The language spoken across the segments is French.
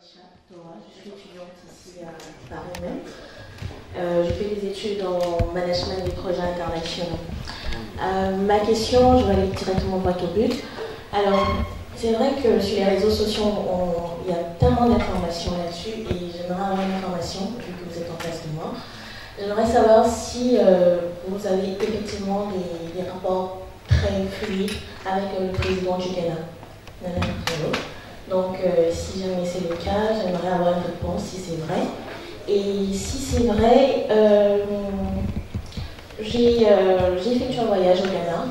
Aïcha Dora, je suis étudiante ici à Paris même. Je fais des études en management des projets internationaux. Ma question, je vais aller directement droit au but. Alors, c'est vrai que sur les réseaux sociaux, il y a tellement d'informations là-dessus et j'aimerais avoir une information, vu que vous êtes en face de moi. J'aimerais savoir si vous avez effectivement des rapports très fluides avec le président du Ghana, Nana Akufo-Addo. Donc, si jamais c'est le cas, j'aimerais avoir une réponse si c'est vrai. Et si c'est vrai, j'ai effectué un voyage au Ghana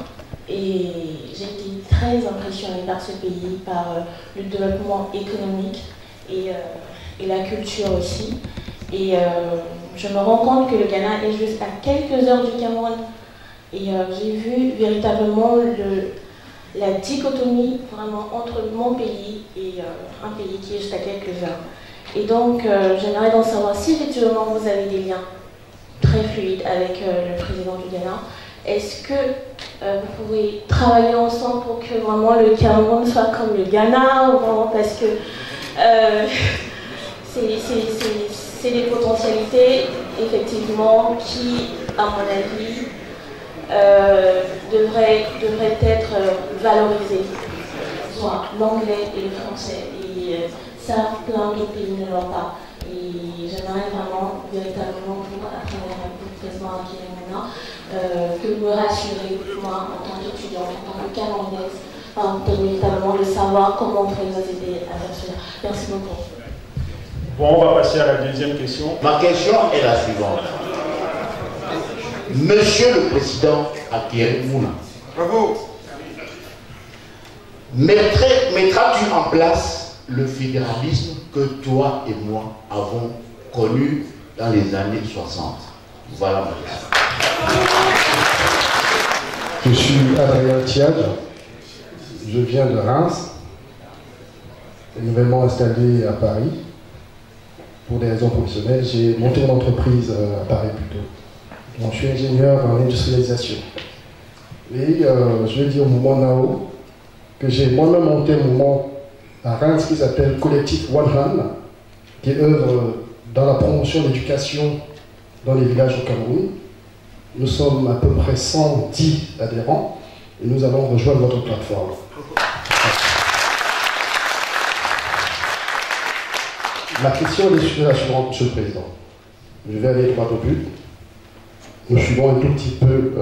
et j'ai été très impressionnée par ce pays, par le développement économique et la culture aussi. Et je me rends compte que le Ghana est juste à quelques heures du Cameroun. Et j'ai vu véritablement la dichotomie vraiment entre mon pays et un pays qui est juste à quelques heures. Et donc, j'aimerais donc savoir si effectivement vous avez des liens très fluides avec le président du Ghana. Est-ce que vous pouvez travailler ensemble pour que vraiment le Cameroun soit comme le Ghana, ou vraiment parce que c'est des potentialités, effectivement, qui, à mon avis, devraient être valorisées, soit l'anglais et le français. Et ça, plein d'autres pays ne l'ont pas. Et j'aimerais vraiment, véritablement, vous, à travers votre président qui est maintenant, que vous me rassurez, moi, en tant qu'étudiante, en tant que Camerounaise, véritablement de savoir comment on peut nous aider à faire cela. Merci beaucoup. Bon, on va passer à la deuxième question. Ma question est la suivante. Monsieur le Président Akéry Mouna, bravo. Mettras-tu en place le fédéralisme que toi et moi avons connu dans les années 60? Voilà ma question. Je suis Adrien Thiad, je viens de Reims, nouvellement installé à Paris. Pour des raisons professionnelles, j'ai monté une entreprise à Paris plutôt. Donc, je suis ingénieur en industrialisation. Et je vais dire au moment Nao que j'ai moi-même monté un mouvement à Reims qui s'appelle Collectif One Hand, qui œuvre dans la promotion de l'éducation dans les villages au Cameroun. Nous sommes à peu près 110 adhérents et nous allons rejoindre votre plateforme. Ma question est la suivante, Monsieur le Président. Je vais aller droit au but. Nous suivons un tout petit peu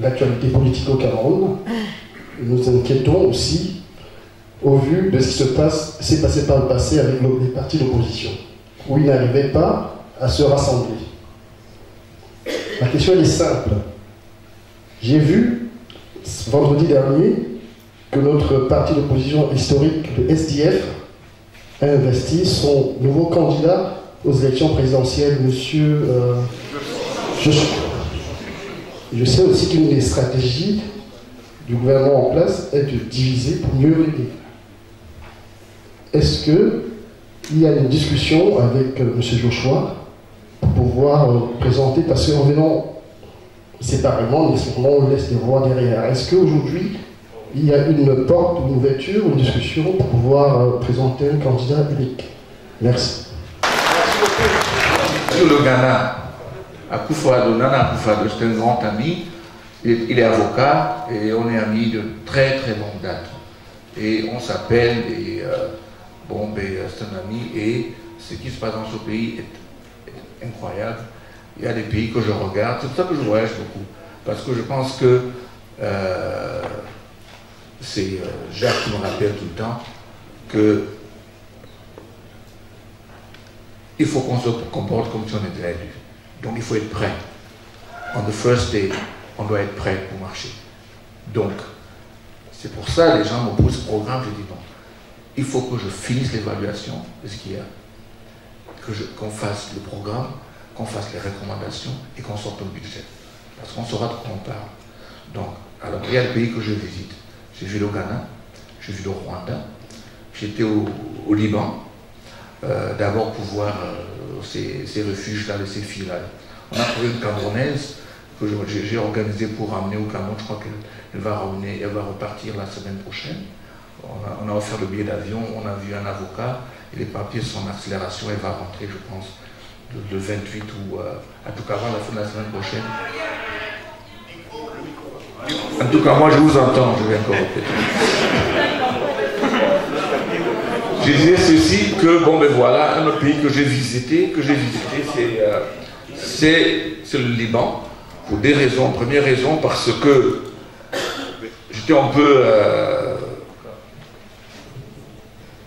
l'actualité politique au Cameroun. Nous inquiétons aussi au vu de ce qui s'est passé par le passé avec les partis d'opposition, où ils n'arrivaient pas à se rassembler. Ma question est simple. J'ai vu vendredi dernier que notre parti d'opposition historique, le SDF, a investi son nouveau candidat aux élections présidentielles, monsieur Je sais aussi qu'une des stratégies du gouvernement en place est de diviser pour mieux régner. Est-ce qu'il y a une discussion avec M. Joshua pour pouvoir présenter, parce qu'en venant séparément, on laisse des voix derrière. Est-ce qu'aujourd'hui, il y a une porte, une ouverture, une discussion pour pouvoir présenter un candidat unique? Merci. Merci beaucoup. Sur le Ghana, Akufo-Addo, Nana Akufo-Addo, c'est un grand ami. Il est avocat et on est amis de très très longue date. Et on s'appelle et c'est un ami et ce qui se passe dans ce pays est incroyable. Il y a des pays que je regarde, c'est pour ça que je voyage beaucoup. Parce que je pense que c'est Jacques qui me rappelle tout le temps que il faut qu'on se comporte comme si on était élu. Donc il faut être prêt. On the first day, on doit être prêt pour marcher. Donc, c'est pour ça que les gens me posent ce programme, je dis non. Il faut que je finisse l'évaluation de ce qu'il y a, qu'on fasse le programme, qu'on fasse les recommandations et qu'on sorte un budget. Parce qu'on saura de quoi on parle. Donc, alors il y a le pays que je visite. J'ai vu le Ghana, j'ai vu le Rwanda, j'étais au Liban, d'abord pour voir ces refuges-là, ces filles-là. On a trouvé une Camerounaise que j'ai organisée pour ramener au Cameroun. Je crois qu'elle va repartir la semaine prochaine. On a offert le billet d'avion, on a vu un avocat et les papiers sont en accélération. Elle va rentrer, je pense, le 28 ou en tout cas avant la fin de la semaine prochaine. En tout cas, moi je vous entends, je vais encore répéter. Je disais ceci, que bon ben voilà, un autre pays que j'ai visité, c'est le Liban, pour des raisons. Première raison, parce que j'étais un peu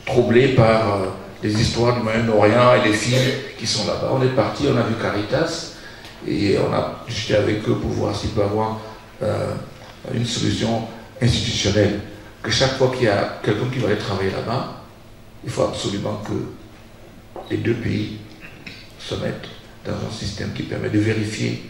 troublé par les histoires du Moyen-Orient et les filles qui sont là-bas. On est parti, on a vu Caritas, et j'étais avec eux pour voir s'il peut y avoir une solution institutionnelle. Que chaque fois qu'il y a quelqu'un qui va aller travailler là-bas, il faut absolument que les deux pays se mettent dans un système qui permet de vérifier,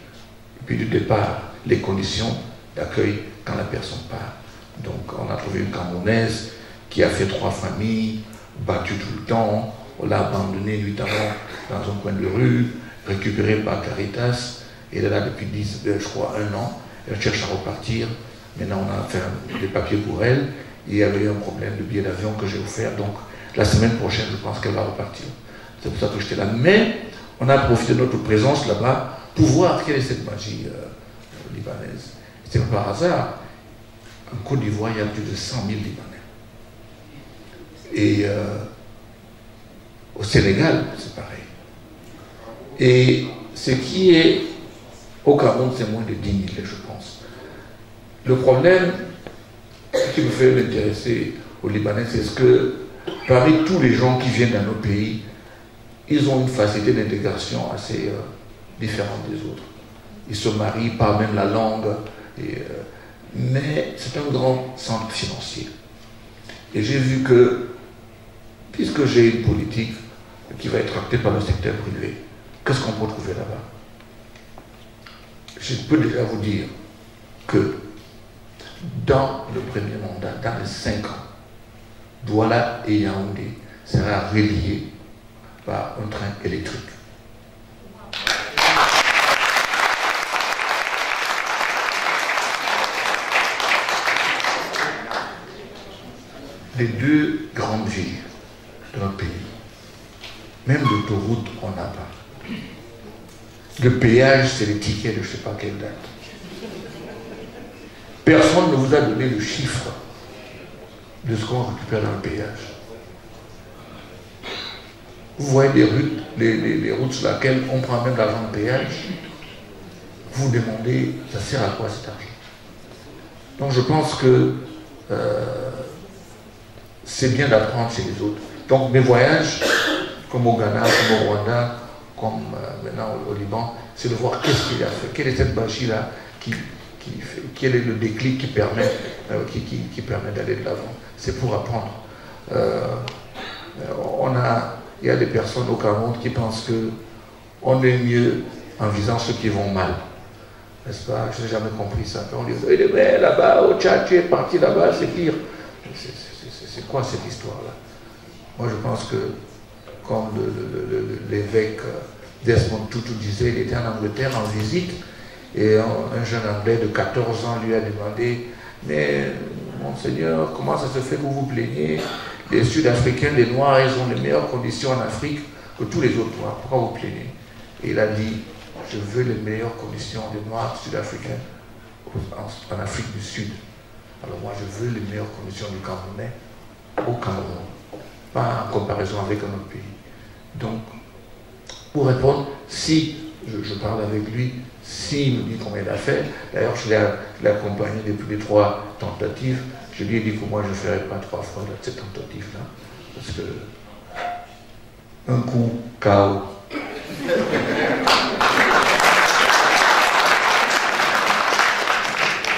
depuis le départ, les conditions d'accueil quand la personne part. Donc on a trouvé une Camerounaise qui a fait 3 familles, battue tout le temps, on l'a abandonnée nuitamment dans un coin de rue, récupérée par Caritas, et elle est là depuis je crois 1 an, elle cherche à repartir. Maintenant on a fait des papiers pour elle, et il y avait eu un problème de billet d'avion que j'ai offert, donc la semaine prochaine je pense qu'elle va repartir. C'est pour ça que j'étais là. Mais on a profité de notre présence là-bas pour voir quelle est cette magie libanaise. C'est pas par hasard. En Côte d'Ivoire, il y a plus de 100 000 Libanais. Et au Sénégal, c'est pareil. Et ce qui est au Cameroun, c'est moins de 10 000, je pense. Le problème qui me fait m'intéresser aux Libanais, c'est ce que parmi tous les gens qui viennent dans nos pays, ils ont une facilité d'intégration assez différente des autres. Ils se marient, parlent même la langue, mais c'est un grand centre financier. Et j'ai vu que, puisque j'ai une politique qui va être actée par le secteur privé, qu'est-ce qu'on peut trouver là-bas? Je peux déjà vous dire que dans le premier mandat, dans les 5 ans, Douala et Yaoundé sera relié par un train électrique. Les 2 grandes villes de notre pays, même l'autoroute, on n'a pas. Le péage, c'est les tickets de je ne sais pas quelle date. Personne ne vous a donné le chiffre de ce qu'on récupère dans le péage. Vous voyez les routes sur lesquelles on prend même l'argent de péage. Vous vous demandez, ça sert à quoi cet argent? Donc je pense que c'est bien d'apprendre chez les autres. Donc mes voyages, comme au Ghana, comme au Rwanda, comme maintenant au Liban, c'est de voir qu'est-ce qu'il a fait, quelle est cette magie-là, quel est le déclic qui permet d'aller de l'avant. C'est pour apprendre. Il y a des personnes au Cameroun qui pensent qu'on est mieux en visant ceux qui vont mal. N'est-ce pas? Je n'ai jamais compris ça. On dit, mais là-bas, au Tchad, tu es parti là-bas, c'est pire. C'est quoi cette histoire-là? Moi, je pense que, comme l'évêque Desmond Tutu disait, il était en Angleterre en visite, et un jeune Anglais de 14 ans lui a demandé, mais Monseigneur, comment ça se fait que vous vous plaignez? Les Sud-Africains, les Noirs, ils ont les meilleures conditions en Afrique que tous les autres Noirs. Pourquoi vous plaignez? Et il a dit, je veux les meilleures conditions des Noirs Sud-Africains en Afrique du Sud. Alors moi, je veux les meilleures conditions du Camerounais au Cameroun, pas en comparaison avec un autre pays. Donc, pour répondre, si je parle avec lui, s'il me dit combien il a fait, d'ailleurs je l'ai accompagné depuis les 3 tentatives, je lui ai dit que moi je ne ferai pas 3 fois cette tentative-là, parce que un coup, KO.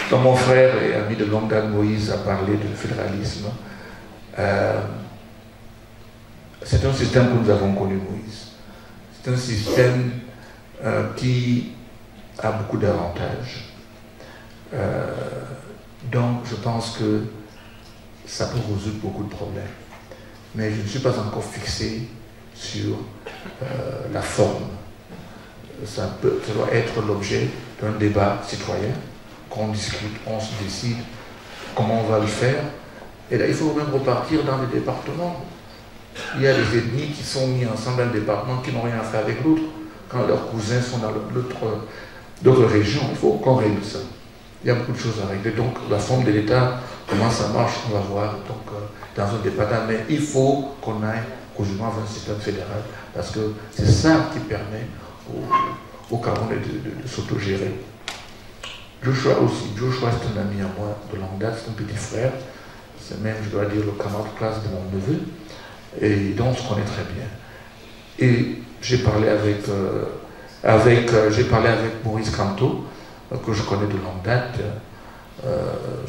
Quand mon frère et ami de longue date Moïse a parlé du fédéralisme, c'est un système que nous avons connu, Moïse. C'est un système qui a beaucoup d'avantages. Donc je pense que ça peut résoudre beaucoup de problèmes. Mais je ne suis pas encore fixé sur la forme. Ça doit être l'objet d'un débat citoyen, qu'on discute, on se décide comment on va le faire. Et là, il faut même repartir dans les départements. Il y a des ethnies qui sont mis ensemble dans le département qui n'ont rien à faire avec l'autre. Quand leurs cousins sont dans d'autres régions, il faut qu'on règle ça. Il y a beaucoup de choses à régler. Donc la forme de l'État, comment ça marche, on va voir dans un département. Mais il faut qu'on aille aujourd'hui vers un système fédéral parce que c'est ça qui permet au Cameroun de s'autogérer. Joshua aussi. Joshua, c'est un ami à moi de longue date, c'est un petit frère. C'est même, je dois dire, le camarade de classe de mon neveu. Et donc, on se connaît très bien. Et j'ai parlé avec Maurice Kanto, que je connais de longue date.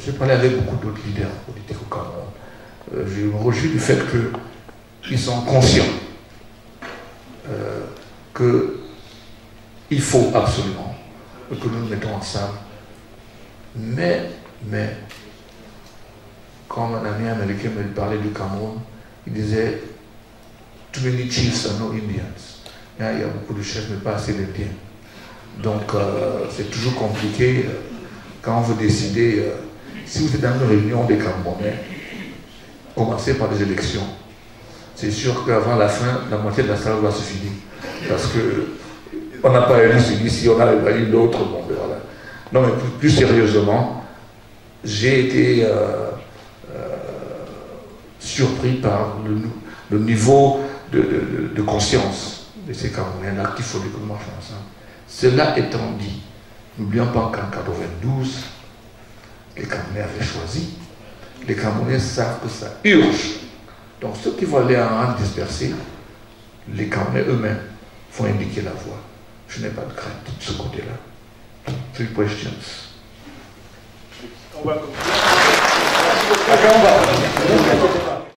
J'ai parlé avec beaucoup d'autres leaders politiques au Cameroun. Je me réjouis du fait qu'ils sont conscients qu'il faut absolument que nous nous mettons ensemble. Mais, comme un ami américain me parlait du Cameroun, il disait « Too many chiefs are no Indians ». Il y a beaucoup de chefs, mais pas assez d'Indiens. Donc, c'est toujours compliqué quand on veut décider. Si vous êtes dans une réunion des Camerounais, commencez par des élections. C'est sûr qu'avant la fin, la moitié de la salle va se finir. Parce qu'on n'a pas élu celui-ci, on a élu l'autre. Bon, ben voilà. Non, mais plus sérieusement, j'ai été surpris par le niveau de conscience de ces Camerounais-là qu'il faut que nous marchions ensemble. Cela étant dit, n'oublions pas qu'en 92, les Camerounais avaient choisi. Les Camerounais savent que ça urge. Donc ceux qui vont aller en rang dispersé, les Camerounais eux-mêmes vont indiquer la voie. Je n'ai pas de crainte de ce côté-là. 3 questions. On va continuer.